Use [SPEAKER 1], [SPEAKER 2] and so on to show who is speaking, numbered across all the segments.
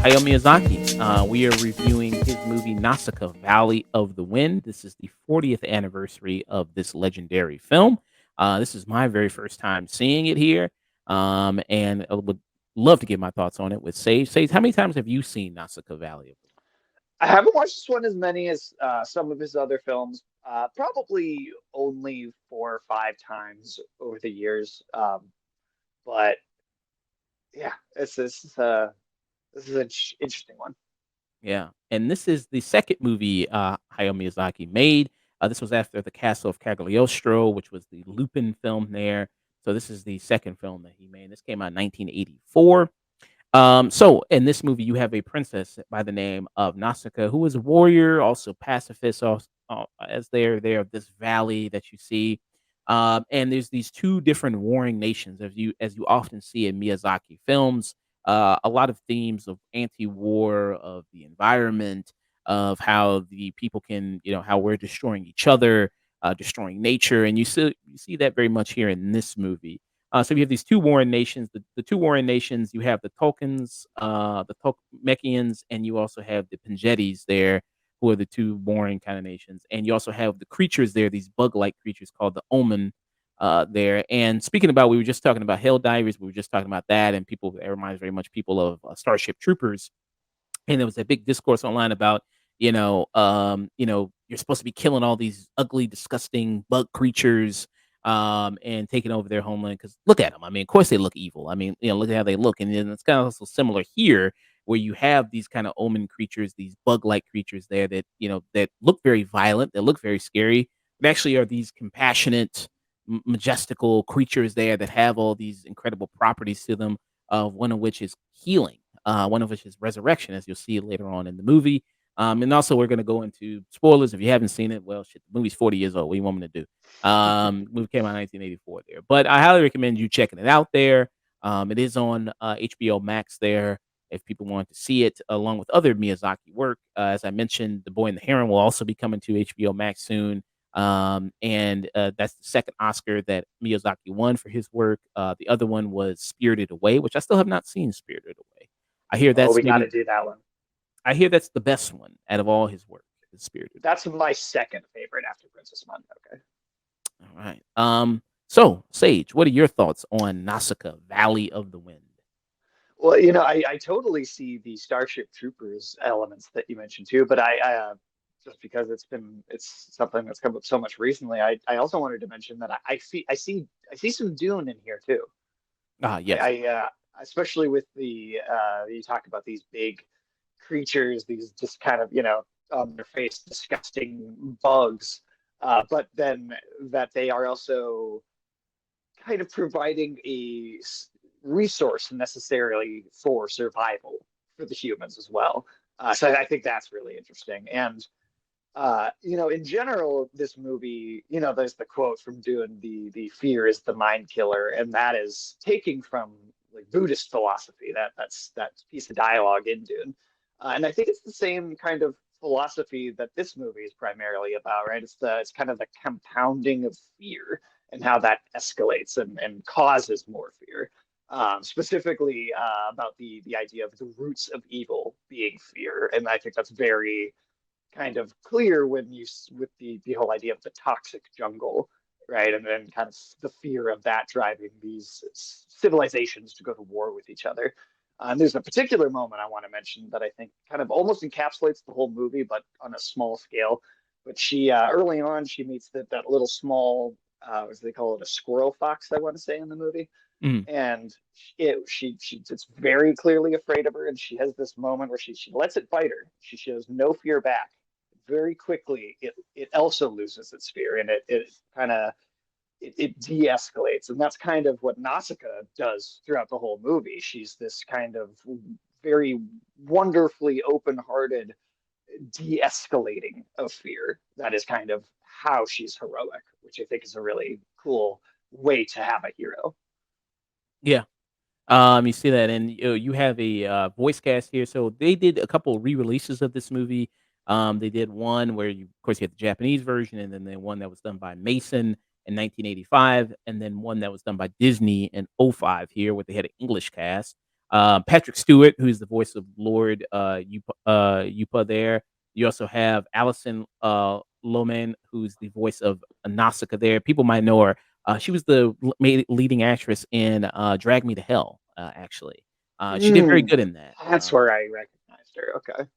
[SPEAKER 1] Hayao Miyazaki. We are reviewing his movie Nausicaa, Valley of the Wind. This is the 40th anniversary of this legendary film. This is my very first time seeing it here, and I would love to get my thoughts on it with Sage. Sage, how many times have you seen Nausicaa, Valley of the
[SPEAKER 2] I haven't watched this one as many as some of his other films. Probably only 4 or 5 times over the years. But yeah, this is an interesting one.
[SPEAKER 1] Yeah, and this is the second movie, Hayao Miyazaki made. This was after The Castle of Cagliostro, which was the Lupin film there. So this is the second film that he made. This came out in 1984. So in this movie, you have a princess by the name of Nausicaa, who is a warrior, also pacifist, also, as they're there of this valley that you see. And there's these two different warring nations, as you often see in Miyazaki films. A lot of themes of anti-war, of the environment, of how the people can, how we're destroying each other, destroying nature, and you see that very much here in this movie. So you have these two warring nations. The two warring nations, you have the Tolkiens, the Tolmekians, and you also have the Penjetis there, who are the two warring kind of nations. And you also have the creatures there, these bug-like creatures called the Omen there. And speaking about, we were just talking about Hell Divers. We were just talking about that, and people, it reminds very much people of Starship Troopers. And there was a big discourse online about, you're supposed to be killing all these ugly, disgusting bug creatures, and taking over their homeland. Because look at them. I mean, of course they look evil. I mean, look at how they look, and then it's kind of also similar here, where you have these kind of omen creatures, these bug-like creatures there that that look very violent, that look very scary, but actually are these compassionate, majestical creatures there that have all these incredible properties to them. One of which is healing, one of which is resurrection, as you'll see later on in the movie. And also, we're going to go into spoilers. If you haven't seen it, well, shit, the movie's 40 years old. What do you want me to do? Movie came out in 1984 there. But I highly recommend you checking it out there. It is on HBO Max there if people want to see it, along with other Miyazaki work. As I mentioned, The Boy and the Heron will also be coming to HBO Max soon. And that's the second Oscar that Miyazaki won for his work. The other one was Spirited Away, which I still have not seen. Spirited Away. I hear
[SPEAKER 2] Oh,
[SPEAKER 1] that's
[SPEAKER 2] we got to
[SPEAKER 1] maybe
[SPEAKER 2] do that one.
[SPEAKER 1] I hear that's the best one out of all his work. Is Spirited Away.
[SPEAKER 2] That's my second favorite after Princess Mononoke.
[SPEAKER 1] All right. So Sage, what are your thoughts on Nausicaa, Valley of the Wind?
[SPEAKER 2] Well, I totally see the Starship Troopers elements that you mentioned too, but just because it's something that's come up so much recently, I also wanted to mention that I see some Dune in here too.
[SPEAKER 1] Ah,
[SPEAKER 2] I,
[SPEAKER 1] yes.
[SPEAKER 2] I especially with the you talk about these big creatures, these just kind of on their face disgusting bugs, but then that they are also kind of providing resource necessarily for survival for the humans as well. So I think that's really interesting. And in general, this movie, there's the quote from Dune, the fear is the mind killer, and that is taking from like Buddhist philosophy. That's that piece of dialogue in Dune, and I think it's the same kind of philosophy that this movie is primarily about, right? It's kind of the compounding of fear and how that escalates and causes more fear. Specifically about the idea of the roots of evil being fear, and I think that's very kind of clear when you with the whole idea of the toxic jungle, right? And then kind of the fear of that driving these civilizations to go to war with each other. And there's a particular moment I want to mention that I think kind of almost encapsulates the whole movie, but on a small scale. But she early on she meets that little small, as they call it, a squirrel fox, I want to say in the movie,
[SPEAKER 1] Mhm.
[SPEAKER 2] and it's very clearly afraid of her, and she has this moment where she lets it bite her. She shows no fear back. Very quickly, it also loses its fear, and it kind of it de-escalates, and that's kind of what Nausicaa does throughout the whole movie. She's this kind of very wonderfully open-hearted de-escalating of fear. That is kind of how she's heroic, which I think is a really cool way to have a hero.
[SPEAKER 1] Yeah. You see that, and you have a voice cast here. So they did a couple re-releases of this movie. They did one where you of course, you had the Japanese version, and then the one that was done by Mason in 1985, and then one that was done by Disney in '05 here, where they had an English cast. Patrick Stewart, who's the voice of Lord, Yupa there. You also have Alison, Lohman, who's the voice of Nausicaa there. People might know her. She was the leading actress in, Drag Me to Hell, actually. She did very
[SPEAKER 2] Mm,
[SPEAKER 1] good in that.
[SPEAKER 2] that's where I recognized her. Okay.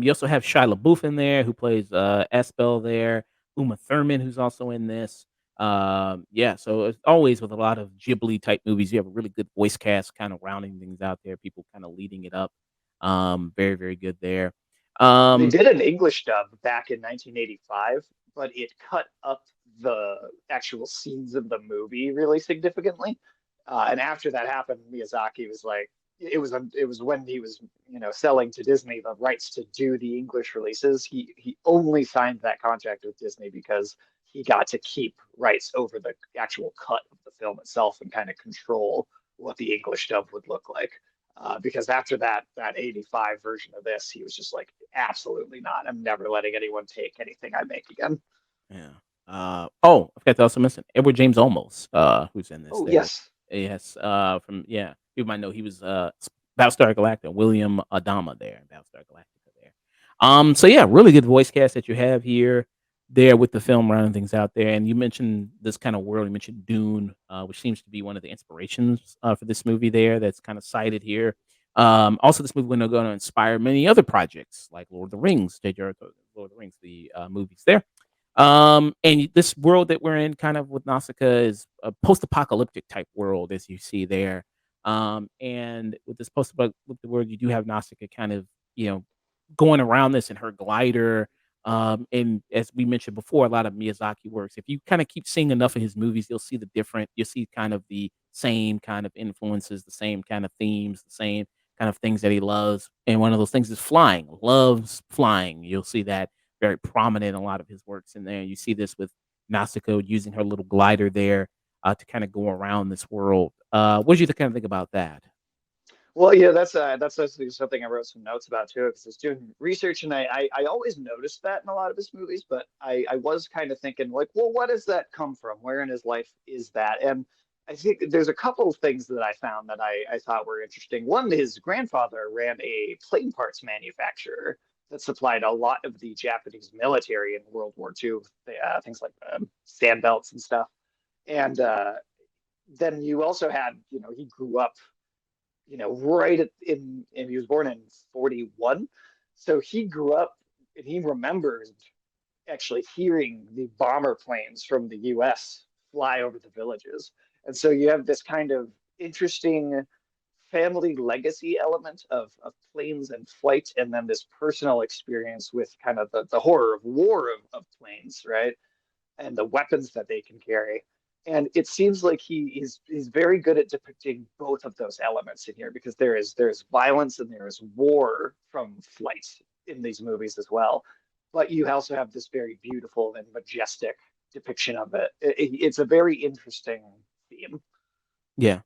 [SPEAKER 1] You also have Shia LaBeouf in there who plays, Esbel there, Uma Thurman, who's also in this. Yeah, so it's always with a lot of Ghibli type movies, you have a really good voice cast kinda rounding things out there, people kinda leading it up. Very, very good there.
[SPEAKER 2] They
[SPEAKER 1] Um
[SPEAKER 2] did an English dub back in 1985, but it cut up the actual scenes of the movie really significantly. And after that happened, Miyazaki was like, it was when he was selling to Disney the rights to do the English releases. He only signed that contract with Disney because he got to keep rights over the actual cut of the film itself and kind of control what the English dub would look like. Because after that 85 version of this, he was just like, absolutely not. I'm never letting anyone take anything I make again.
[SPEAKER 1] Yeah. Oh, I forgot to also mention Edward James Olmos, who's in this
[SPEAKER 2] Oh,
[SPEAKER 1] there.
[SPEAKER 2] yes.
[SPEAKER 1] Yes, from yeah, you might know he was Battlestar Galactica, William Adama there, in Battlestar Galactica there. So yeah, really good voice cast that you have here, there with the film rounding things out there. And you mentioned this kind of world. You mentioned Dune, which seems to be one of the inspirations for this movie there. That's kind of cited here. Also, this movie going to inspire many other projects like Lord of the Rings, J.J. Lord of the Rings, the movies there. And this world that we're in, kind of with Nausicaa, is a post-apocalyptic type world, as you see there. And with this post-apocalyptic world, you do have Nausicaa kind of, going around this in her glider. And as we mentioned before, a lot of Miyazaki works. If you kind of keep seeing enough of his movies, you'll see kind of the same kind of influences, the same kind of themes, the same kind of things that he loves. And one of those things is flying. Loves flying. You'll see that very prominent in a lot of his works in there. You see this with Nausicaa using her little glider there to kind of go around this world. What did you kind of think about that?
[SPEAKER 2] Well, yeah, that's actually something I wrote some notes about too, because I was doing research and I always noticed that in a lot of his movies, but I was kind of thinking like, well, what does that come from? Where in his life is that? And I think there's a couple of things that I found that I thought were interesting. One, his grandfather ran a plane parts manufacturer that supplied a lot of the Japanese military in World War II, things like sand belts and stuff. And then you also had, he grew up right and he was born in 41. So he grew up and he remembers actually hearing the bomber planes from the US fly over the villages. And so you have this kind of interesting family legacy element of planes and flight, and then this personal experience with kind of the horror of war of planes, right? And the weapons that they can carry. And it seems like he's very good at depicting both of those elements in here because there's violence and there is war from flight in these movies as well. But you also have this very beautiful and majestic depiction of it's a very interesting theme.
[SPEAKER 1] Yeah.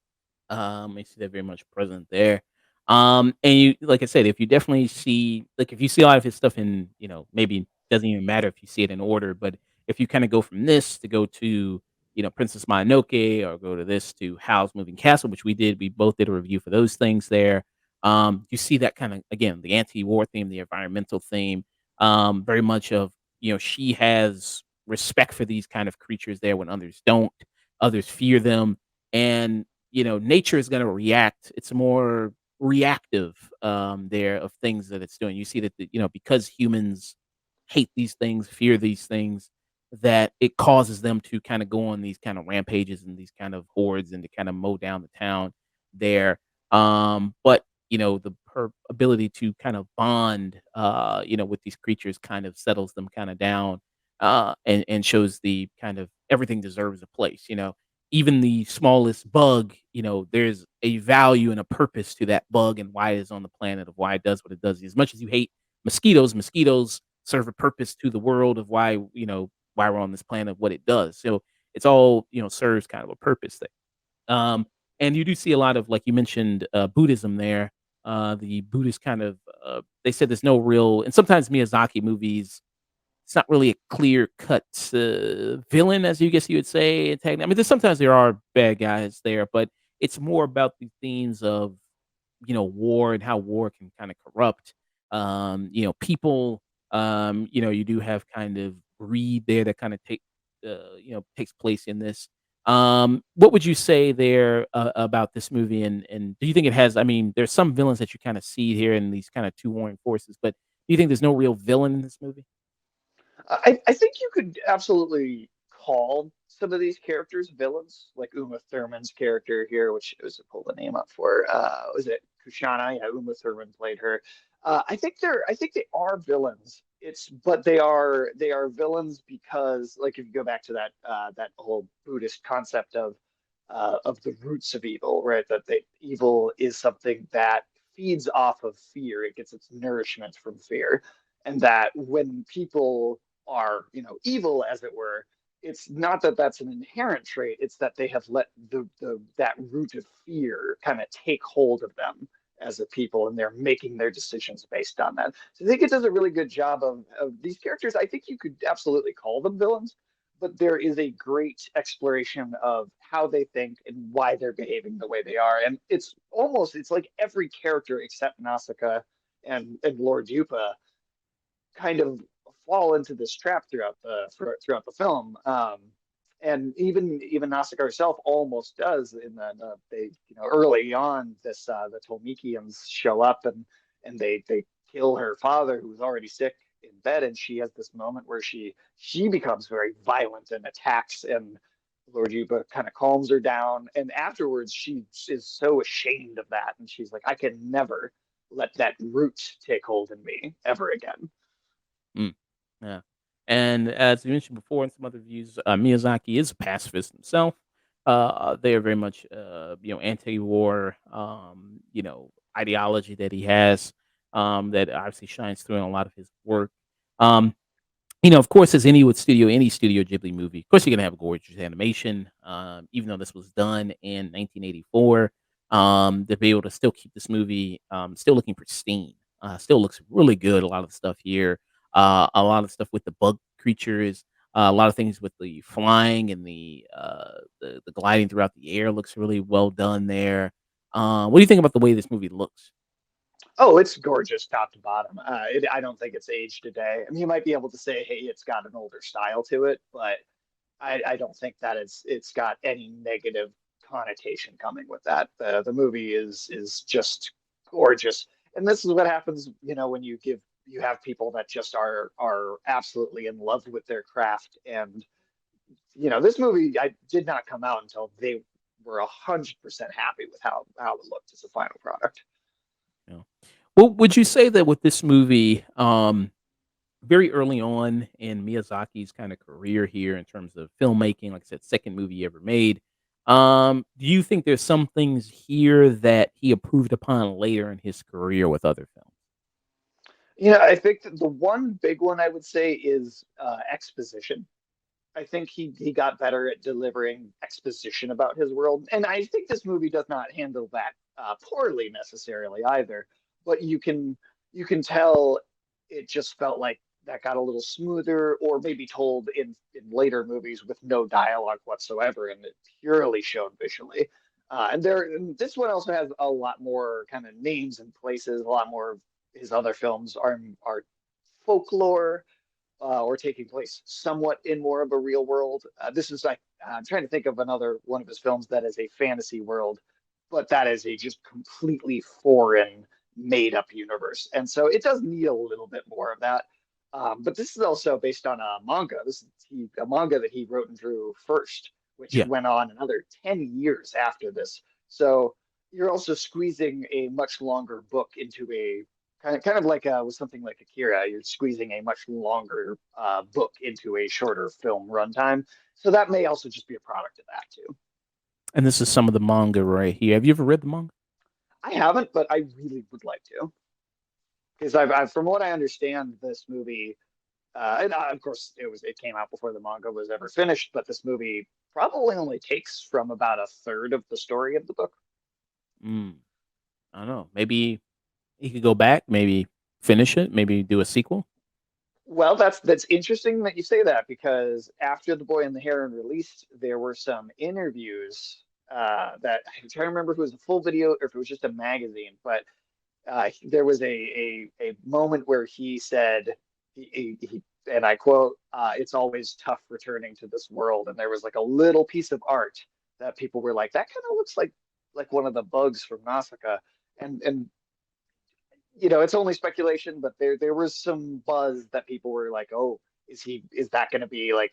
[SPEAKER 1] I see that very much present there. And you, like I said, if you definitely see, like, if you see a lot of his stuff in, maybe it doesn't even matter if you see it in order, but if you kind of go from this to go to, Princess Mononoke, or go to this to Howl's Moving Castle, which we both did a review for those things there. You see that kind of, again, the anti-war theme, the environmental theme, very much of, she has respect for these kind of creatures there when others don't, others fear them. And nature is gonna react. It's more reactive, there, of things that it's doing. You see that because humans hate these things, fear these things, that it causes them to kinda go on these kind of rampages and these kind of hordes and to kinda mow down the town there. But, her ability to kind of bond, with these creatures kind of settles them kinda down, and shows the kind of everything deserves a place, even the smallest bug, there's a value and a purpose to that bug and why it is on the planet, of why it does what it does. As much as you hate mosquitoes, mosquitoes serve a purpose to the world of why, why we're on this planet, what it does. So it's all, serves kind of a purpose there. And you do see a lot of, like you mentioned, Buddhism there, the Buddhist kind of they said there's no real, and sometimes Miyazaki movies, it's not really a clear cut villain, as you guess you would say. I mean, there's sometimes there are bad guys there, but it's more about the themes of, war and how war can kind of corrupt, people. You do have kind of greed there that kind of takes place in this. What would you say there about this movie? And do you think it has? I mean, there's some villains that you kind of see here in these kind of two warring forces, but do you think there's no real villain in this movie?
[SPEAKER 2] I think you could absolutely call some of these characters villains, like Uma Thurman's character here, which was to pull the name up for. Was it Kushana? Yeah, Uma Thurman played her. I think they are villains. But they are villains because, like, if you go back to that whole Buddhist concept of the roots of evil, right? That evil is something that feeds off of fear. It gets its nourishment from fear, and that when people are, evil, as it were, it's not that that's an inherent trait. It's that they have let the that root of fear kind of take hold of them as a people, and they're making their decisions based on that. So I think it does a really good job of these characters. I think you could absolutely call them villains, but there is a great exploration of how they think and why they're behaving the way they are. And it's like every character except Nausicaa and Lord Yupa kind of fall into this trap throughout the film. And even Nausicaa herself almost does in that they early on the Tolmekians show up and they kill her father who's already sick in bed, and she has this moment where she becomes very violent and attacks, and Lord Yuba kind of calms her down, and afterwards she is so ashamed of that, and she's like, I can never let that root take hold in me ever again.
[SPEAKER 1] Mm, yeah. And as you mentioned before in some other views, Miyazaki is a pacifist himself. They are very much, anti-war, ideology that he has, that obviously shines through in a lot of his work. Um, of course, as any Studio Ghibli movie, of course, you're gonna have gorgeous animation. Even though this was done in 1984, to be able to still keep this movie still looking pristine, still looks really good. A lot of the stuff here, a lot of stuff with the bug creatures, a lot of things with the flying and the gliding throughout the air looks really well done there. What do you think about the way this movie looks?
[SPEAKER 2] Oh, it's gorgeous top to bottom. I don't think it's aged today. I mean, you might be able to say, hey, it's got an older style to it, but I don't think that it's got any negative connotation coming with that. The movie is just gorgeous, and this is what happens, when you have people that just are absolutely in love with their craft. And this movie I did not come out until they were 100% happy with how it looked as a final product.
[SPEAKER 1] You know? Well, would you say that with this movie, very early on in Miyazaki's kind of career here in terms of filmmaking, like I said, second movie he ever made. Do you think there's some things here that he improved upon later in his career with other films?
[SPEAKER 2] I think that the one big one I would say is exposition. I think he got better at delivering exposition about his world, and I think this movie does not handle that poorly necessarily either. But you can tell it just felt like that got a little smoother, or maybe told in later movies with no dialogue whatsoever, and it purely shown visually. And this one also has a lot more kind of names and places. A lot more of his other films are folklore, or taking place somewhat in more of a real world. This is like I'm trying to think of another one of his films that is a fantasy world, but that is a just completely foreign, made up universe, and so it does need a little bit more of that. But this is also based on a manga. A manga that he wrote and drew first, which
[SPEAKER 1] Yeah.
[SPEAKER 2] went on another 10 years after this. So you're also squeezing a much longer book into a kind of like with something like Akira, you're squeezing a much longer book into a shorter film runtime. So that may also just be a product of that too.
[SPEAKER 1] And this is some of the manga right here. Have you ever read the manga?
[SPEAKER 2] I haven't, but I really would like to, because from what I understand, this movie, and of course it came out before the manga was ever finished, but this movie probably only takes from about a third of the story of the book.
[SPEAKER 1] Mm, I don't know. Maybe he could go back, maybe finish it, maybe do a sequel?
[SPEAKER 2] Well, that's interesting that you say that because after The Boy and the Heron released, there were some interviews that I'm trying to remember if it was a full video or if it was just a magazine, but there was a moment where he said he and I quote, "It's always tough returning to this world," and there was like a little piece of art that people were like, "That kind of looks like one of the bugs from Nausicaa," and it's only speculation, but there was some buzz that people were like, "Oh, is that going to be like,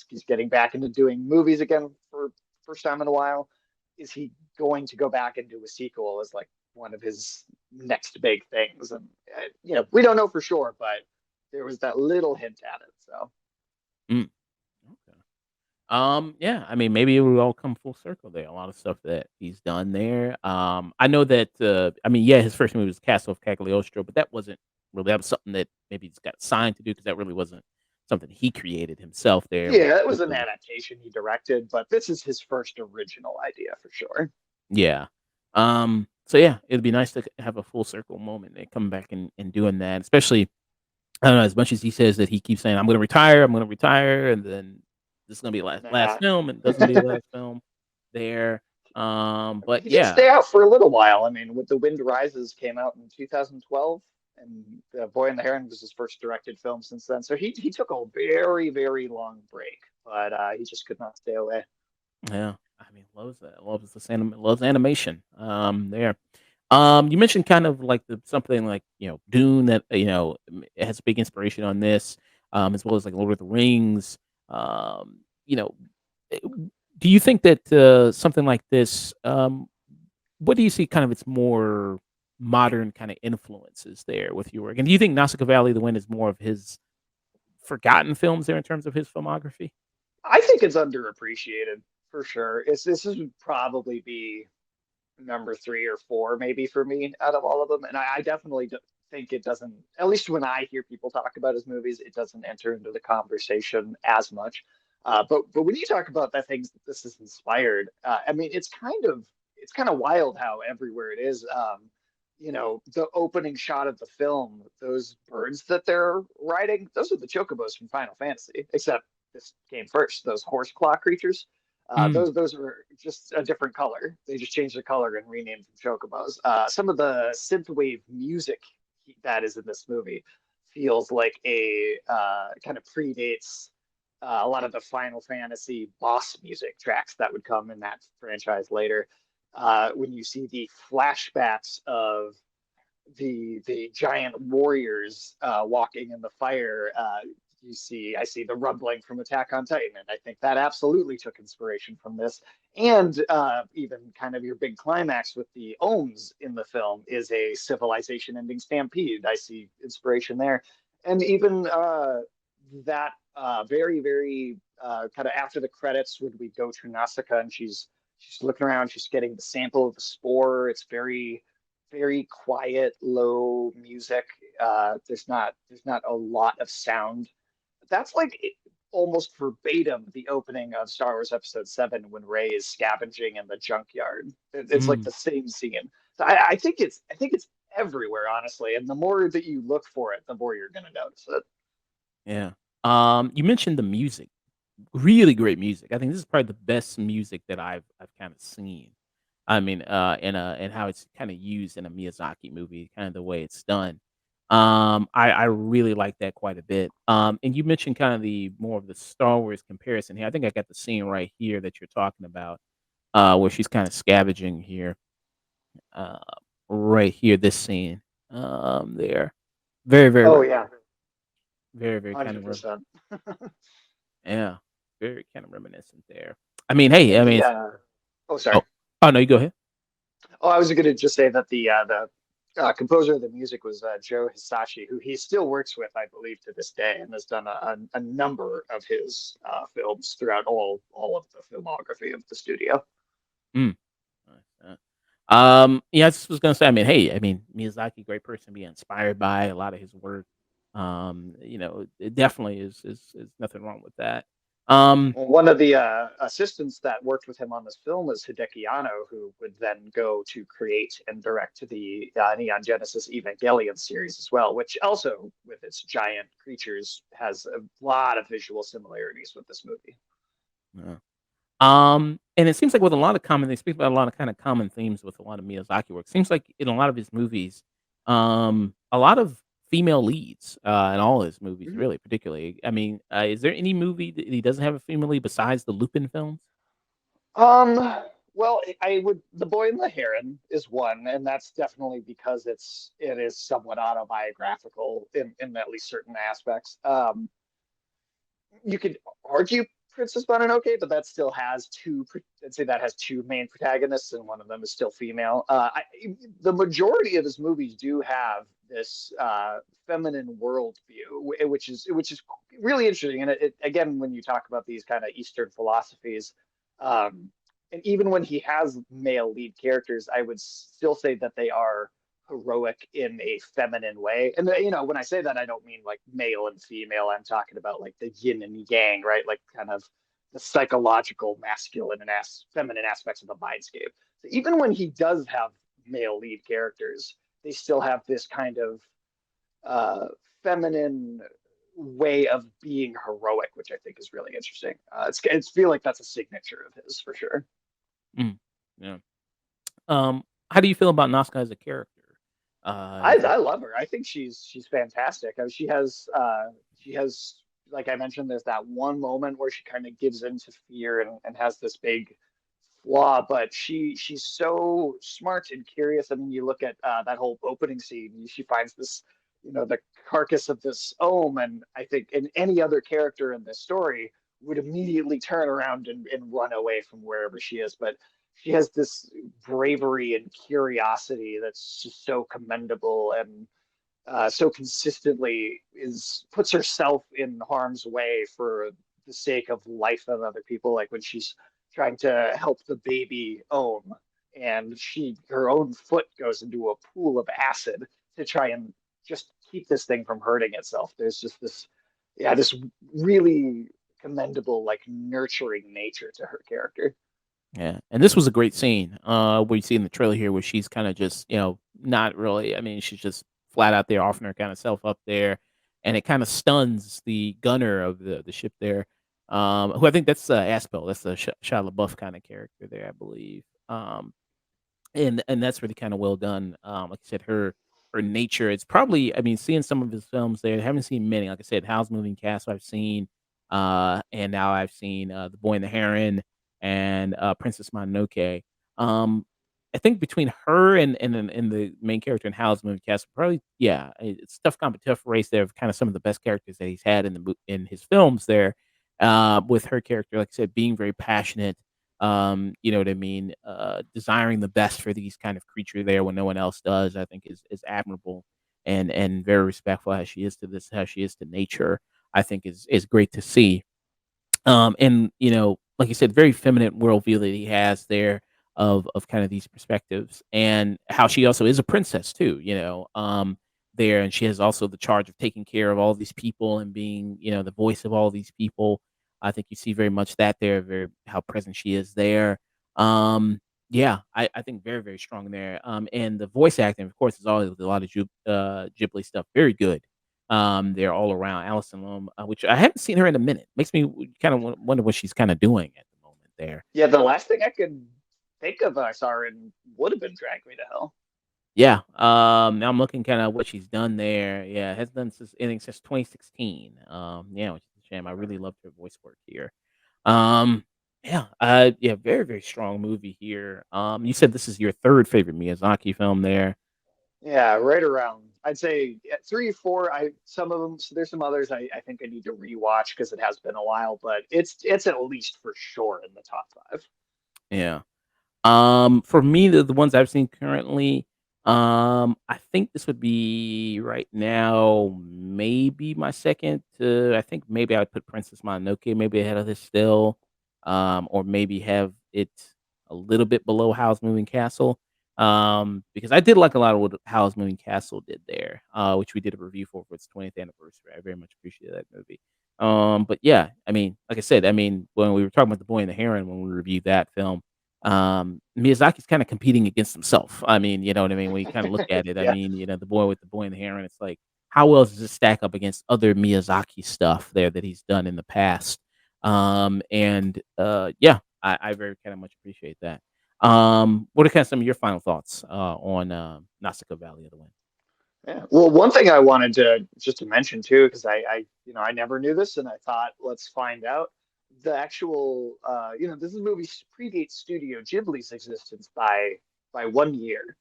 [SPEAKER 2] he's getting back into doing movies again for first time in a while? Is he going to go back and do a sequel as like one of his next big things?" And we don't know for sure, but there was that little hint at it. So
[SPEAKER 1] Mm, okay. Yeah, I mean, maybe it will all come full circle there. A lot of stuff that he's done there. I know that. I mean, yeah, his first movie was Castle of Cagliostro, but that wasn't really that was something that maybe he's got signed to do because that really wasn't something he created himself. There
[SPEAKER 2] yeah, it was
[SPEAKER 1] with
[SPEAKER 2] an
[SPEAKER 1] the
[SPEAKER 2] adaptation he directed, but this is his first original idea for sure.
[SPEAKER 1] yeah. So yeah, it'd be nice to have a full circle moment and come back and doing that, especially I don't know, as much as he says that he keeps saying, I'm gonna retire, and then this is gonna be last
[SPEAKER 2] Nah.
[SPEAKER 1] film, and it doesn't be the last film there. But
[SPEAKER 2] He did
[SPEAKER 1] yeah,
[SPEAKER 2] stay out for a little while. I mean, with The Wind Rises came out in 2012, and The Boy and the Heron was his first directed film since then. So he took a very, very long break, but he just could not stay away.
[SPEAKER 1] yeah, I mean, loves that, loves this loves animation. There. You mentioned kind of like something like Dune that it has a big inspiration on this, as well as like Lord of the Rings. You know, eh, do you think that something like this? What do you see kind of its more modern kind of influences there with your work? And do you think Nausicaa Valley of the Wind is more of his forgotten films there in terms of his filmography?
[SPEAKER 2] I think it's underappreciated for sure. This would probably be number three or four, maybe for me out of all of them. And I definitely think it doesn't, at least when I hear people talk about his movies, it doesn't enter into the conversation as much. But when you talk about the things that this is inspired, I mean, it's kind of wild how everywhere it is. The opening shot of the film, those birds that they're riding, those are the chocobos from Final Fantasy, except this came first. Those horse claw creatures,
[SPEAKER 1] Mm,
[SPEAKER 2] those are just a different color. They just changed the color and renamed them chocobos. Some of the synthwave music that is in this movie feels like a kind of predates a lot of the Final Fantasy boss music tracks that would come in that franchise later. When you see the flashbacks of the giant warriors walking in the fire. I see the rumbling from Attack on Titan, and I think that absolutely took inspiration from this. And even kind of your big climax with the Ohms in the film is a civilization-ending stampede. I see inspiration there, and even that very very kind of after the credits when we go to Nausicaa and she's looking around, she's getting the sample of the spore. It's very very quiet, low music. There's not a lot of sound. That's like almost verbatim the opening of Star Wars Episode 7 when Rey is scavenging in the junkyard. It's like
[SPEAKER 1] mm,
[SPEAKER 2] the same scene. So I think it's everywhere, honestly. And the more that you look for it, the more you're gonna notice it.
[SPEAKER 1] yeah. You mentioned the music. Really great music. I think this is probably the best music that I've kind of seen. I mean, and how it's kind of used in a Miyazaki movie, kind of the way it's done. I really like that quite a bit. And you mentioned kind of the more of the Star Wars comparison here. I think I got the scene right here that you're talking about, where she's kind of scavenging here, uh, right here. This scene, there, very, very,
[SPEAKER 2] Oh yeah,
[SPEAKER 1] very, very kind of
[SPEAKER 2] 100%.
[SPEAKER 1] yeah, very kind of reminiscent there. I mean, hey,
[SPEAKER 2] And
[SPEAKER 1] I mean,
[SPEAKER 2] the oh
[SPEAKER 1] oh,
[SPEAKER 2] sorry.
[SPEAKER 1] oh no, you go ahead.
[SPEAKER 2] Oh, I was going to just say that the composer of the music was Joe Hisashi, who he still works with, I believe, to this day, and has done a number of his films throughout all of the filmography of the studio.
[SPEAKER 1] Mm. Nice, yeah, I just was gonna say, I mean, hey, I mean, Miyazaki, great person to be inspired by a lot of his work. It definitely is nothing wrong with that. Um,
[SPEAKER 2] Well, one of the assistants that worked with him on this film is Hideki Anno, who would then go to create and direct the Neon Genesis Evangelion series as well, which also, with its giant creatures, has a lot of visual similarities with this movie.
[SPEAKER 1] yeah. And it seems like with a lot of common they speak about a lot of kind of common themes with a lot of Miyazaki work. Seems like in a lot of his movies, a lot of female leads, in all his movies,
[SPEAKER 2] Mhm.
[SPEAKER 1] really, particularly. I mean, is there any movie that he doesn't have a female lead besides the Lupin films?
[SPEAKER 2] Um, well, I would The Boy and the Heron is one, and that's definitely because it is somewhat autobiographical in at least certain aspects. You could argue Princess Mononoke, but that still has two. I'd say that has two main protagonists, and one of them is still female. The majority of his movies do have this feminine worldview, which is really interesting. And again, when you talk about these kind of Eastern philosophies, um, and even when he has male lead characters, I would still say that they are heroic in a feminine way. And when I say that, I don't mean like male and female. I'm talking about like the yin and yang, right? Like kind of the psychological masculine and feminine aspects of the mindscape. So even when he does have male lead characters, they still have this kind of uh, feminine way of being heroic, which I think is really interesting. It's feel like that's a signature of his for sure.
[SPEAKER 1] Mm, yeah. How do you feel about Nazca as a character? Is it
[SPEAKER 2] I love her. I think she's fantastic. I mean, she has like I mentioned, there's that one moment where she kind of gives in to fear and has this big flaw, but she's so smart and curious. I mean, you look at that whole opening scene. She finds this, the carcass of this ohm, and I think in any other character in this story would immediately turn around and run away from wherever she is. But she has this bravery and curiosity that's just so commendable and so consistently is puts herself in harm's way for the sake of life of other people. Like when she's trying to help the baby Ohm, and her own foot goes into a pool of acid to try and just keep this thing from hurting itself. There's just this really commendable, like nurturing nature to her character.
[SPEAKER 1] Yeah, and this was a great scene, where you see in the trailer here where she's kinda just, not really I mean, she's just flat out there offering her kinda self up there, and it kinda stuns the gunner of the ship there, who I think that's, Aspel, that's the Shia LaBeouf kinda character there, I believe, and that's really kinda well done. Like I said, her nature, it's probably I mean, seeing some of his films there, I haven't seen many, like I said, Howl's Moving Castle I've seen, and now I've seen, The Boy and the Heron and, Princess Mononoke. Um, I think between her and the main character in Howl's Moving Castle, probably yeah, it's tough race there of kinda some of the best characters that he's had in his films there, with her character, like I said, being very passionate, you know what I mean? Desiring the best for these kind of creature there when no one else does, I think is admirable and very respectful as she is to this, how she is to nature. I think is great to see. And like you said, very feminine worldview that he has there of kind of these perspectives, and how she also is a princess too. There, and she has also the charge of taking care of all these people and being the voice of all these people. I think you see very much that there, very how present she is there. Yeah, I think very very strong there. And the voice acting, of course, is always a lot of Ghibli stuff. Very good. They're all around Allison Lum, which I haven't seen her in a minute. Makes me kind of wonder what she's kind of doing at the moment there.
[SPEAKER 2] Yeah, the last thing I could think of I saw her in would have been Drag Me to Hell.
[SPEAKER 1] Yeah. Now I'm looking kind of what she's done there. Yeah, has done since I think since 2016. Yeah, which is a shame. I really loved her voice work here. Um, yeah, yeah, very very strong movie here. You said this is your third favorite Miyazaki film there.
[SPEAKER 2] Yeah, right around. I'd say three, four. I some of them. So there's some others I think I need to rewatch because it has been a while, but it's at least for sure in the top five.
[SPEAKER 1] Yeah. For me, the ones I've seen currently, I think this would be right now, maybe my second. I think maybe I would put Princess Mononoke maybe ahead of this still, or maybe have it a little bit below Howl's Moving Castle, because I did like a lot of what Howl's Moving Castle did there, which we did a review for its 20th anniversary. I very much appreciated that movie. But yeah, I mean, like I said, I mean, when we were talking about The Boy and the Heron, when we reviewed that film, Miyazaki's kind of competing against himself. I mean, you know what I mean? When you kind of look at it, I
[SPEAKER 2] Yeah.
[SPEAKER 1] mean, The Boy and the Heron, it's like, how well does this stack up against other Miyazaki stuff there that he's done in the past? Yeah, I very kind of much appreciate that. What are kind of some of your final thoughts on Nausicaa Valley of the Wind?
[SPEAKER 2] Yeah. Well, one thing I wanted to just to mention too, because I never knew this, and I thought let's find out the actual, this movie predates Studio Ghibli's existence by 1 year,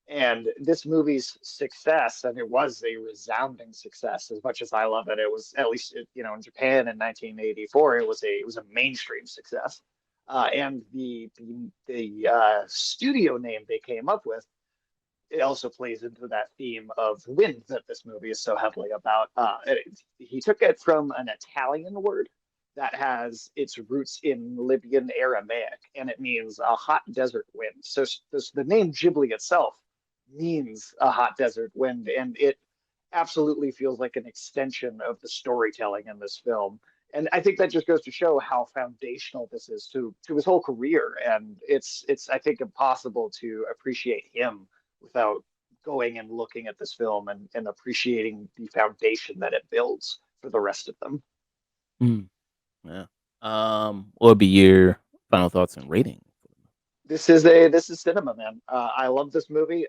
[SPEAKER 2] and this movie's success, and it was a resounding success. As much as I love it, it was at least in Japan in 1984, it was a mainstream success, and the studio name they came up with, it also plays into that theme of wind that this movie is so heavily about. He took it from an Italian word that has its roots in Libyan Aramaic, and it means a hot desert wind. So the name Ghibli itself means a hot desert wind, and it absolutely feels like an extension of the storytelling in this film. And I think that just goes to show how foundational this is to his whole career. And it's I think impossible to appreciate him without going and looking at this film and appreciating the foundation that it builds for the rest of them.
[SPEAKER 1] Mm, yeah. What would be your final thoughts and rating?
[SPEAKER 2] This is cinema, man. I love this movie.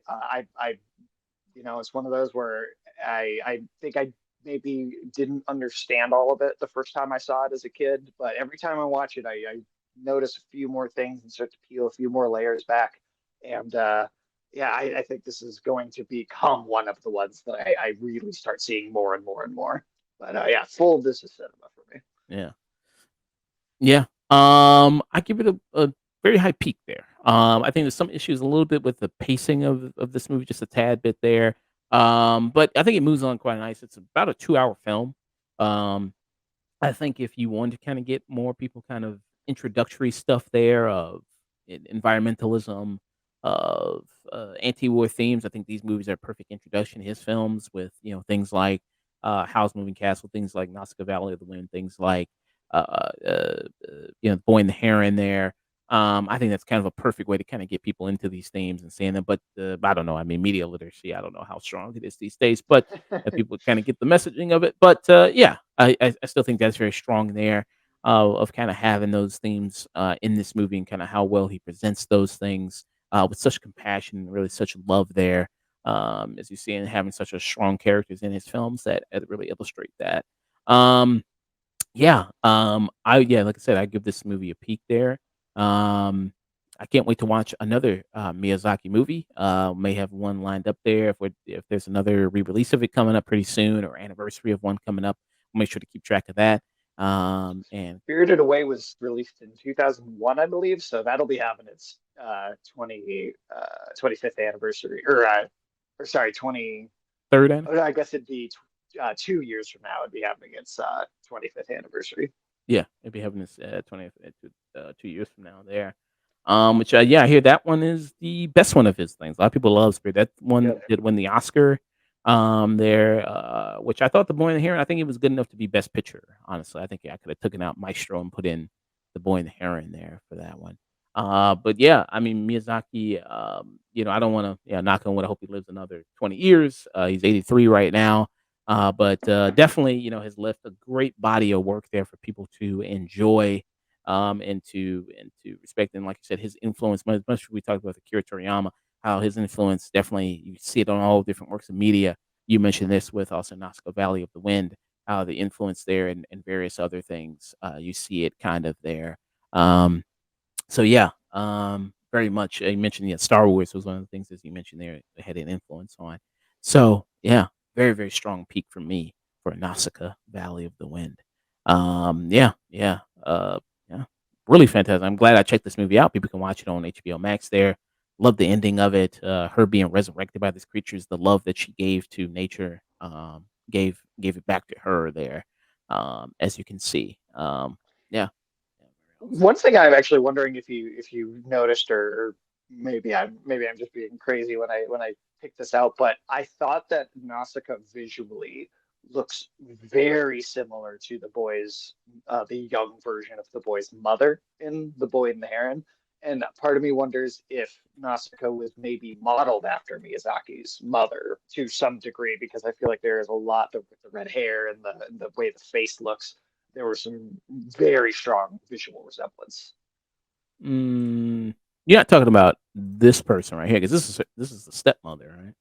[SPEAKER 2] It's one of those where I think I maybe didn't understand all of it the first time I saw it as a kid, but every time I watch it, I notice a few more things and start to peel a few more layers back. And yeah, I think this is going to become one of the ones that I really start seeing more and more and more. But yeah, full this is cinema for me.
[SPEAKER 1] Yeah. Yeah. I give it a very high peak there. I think there's some issues a little bit with the pacing of this movie, just a tad bit there. But I think it moves on quite nice. It's about a 2-hour film. Um, I think if you want to kinda get more people kind of introductory stuff there of environmentalism, of, anti-war themes, I think these movies are a perfect introduction to his films with, things like, Howl's Moving Castle, things like Nausicaa Valley of the Wind, things like, Boy and the Heron there. I think that's kind of a perfect way to kinda get people into these themes and seeing them, but, I don't know, I mean, media literacy, I don't know how strong it is these days, but people kinda get the messaging of it, but, yeah, I still think that's very strong there, of kinda having those themes, in this movie and kinda how well he presents those things, with such compassion and really such love there, as you see, and having such a strong characters in his films that really illustrate that. Um like I said, I give this movie a peek there. Um, I can't wait to watch another, Miyazaki movie. May have one lined up there if there's another re-release of it coming up pretty soon or anniversary of one coming up, we'll make sure to keep track of that. And
[SPEAKER 2] Spirited Away was released in 2001, I believe, so that'll be having its 25th anniversary, or sorry, 20.
[SPEAKER 1] third and
[SPEAKER 2] I guess it'd be 2 years from now. It'd be having its 25th anniversary.
[SPEAKER 1] yeah, it'll be having this, 20th, 2 years from now there. Which, yeah, I hear that one is the best one of his things. A lot of people love Spirit. That
[SPEAKER 2] Yeah.
[SPEAKER 1] one did win the Oscar, there, which I thought The Boy and the Heron, I think it was good enough to be Best Picture, honestly. I think I could have taken out Maestro and put in The Boy and the Heron there for that one. But yeah, I mean, Miyazaki, I don't wanna, yeah, knock on wood, I hope he lives another 20 years. He's 83 right now. But definitely, has left a great body of work there for people to enjoy, and to respect. And like I said, his influence, much we talked about the Akira Toriyama, how his influence definitely you see it on all different works of media. You mentioned this with also Nausicaa Valley of the Wind, how the influence there and various other things. You see it kind of there. Um, so yeah, very much. You mentioned Star Wars was one of the things as you mentioned there it had an influence on. So yeah, very very strong peak for me for Nausicaa Valley of the Wind. Yeah, yeah, yeah, really fantastic. I'm glad I checked this movie out. People can watch it on HBO Max. There, love the ending of it. Her being resurrected by these creatures, the love that she gave to nature, gave it back to her there. As you can see, yeah, yeah, very awesome.
[SPEAKER 2] One thing I'm actually wondering if you noticed, or maybe I'm just being crazy when I picked this out, but I thought that Nausicaa visually looks very similar to the young version of the boy's mother in The Boy and the Heron. And part of me wonders if Nausicaa was maybe modeled after Miyazaki's mother to some degree, because I feel like there is a lot of with the red hair and the way the face looks. There was some very strong visual resemblance.
[SPEAKER 1] Mm, you're not talking about this person right here, because this is the stepmother, right?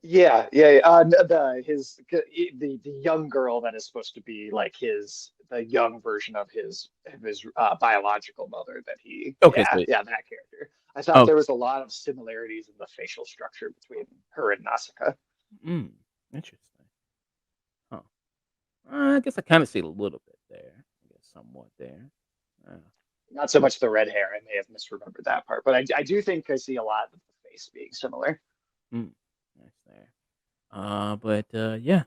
[SPEAKER 2] Yeah, yeah, yeah. The young girl that is supposed to be like the young version of his biological mother that he
[SPEAKER 1] Okay, so
[SPEAKER 2] yeah, that character. I thought
[SPEAKER 1] oh,
[SPEAKER 2] there was a lot of similarities in the facial structure between her and Nausicaa.
[SPEAKER 1] mm, interesting. Huh. I guess I kind of see a little bit there. I guess somewhat there. Uh,
[SPEAKER 2] Not so much the red hair. I may have misremembered that part, but I do think I see a lot of the face being similar.
[SPEAKER 1] mm, nice there. But yeah.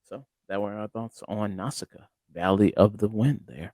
[SPEAKER 1] So that were our thoughts on Nausicaa, Valley of the Wind. There.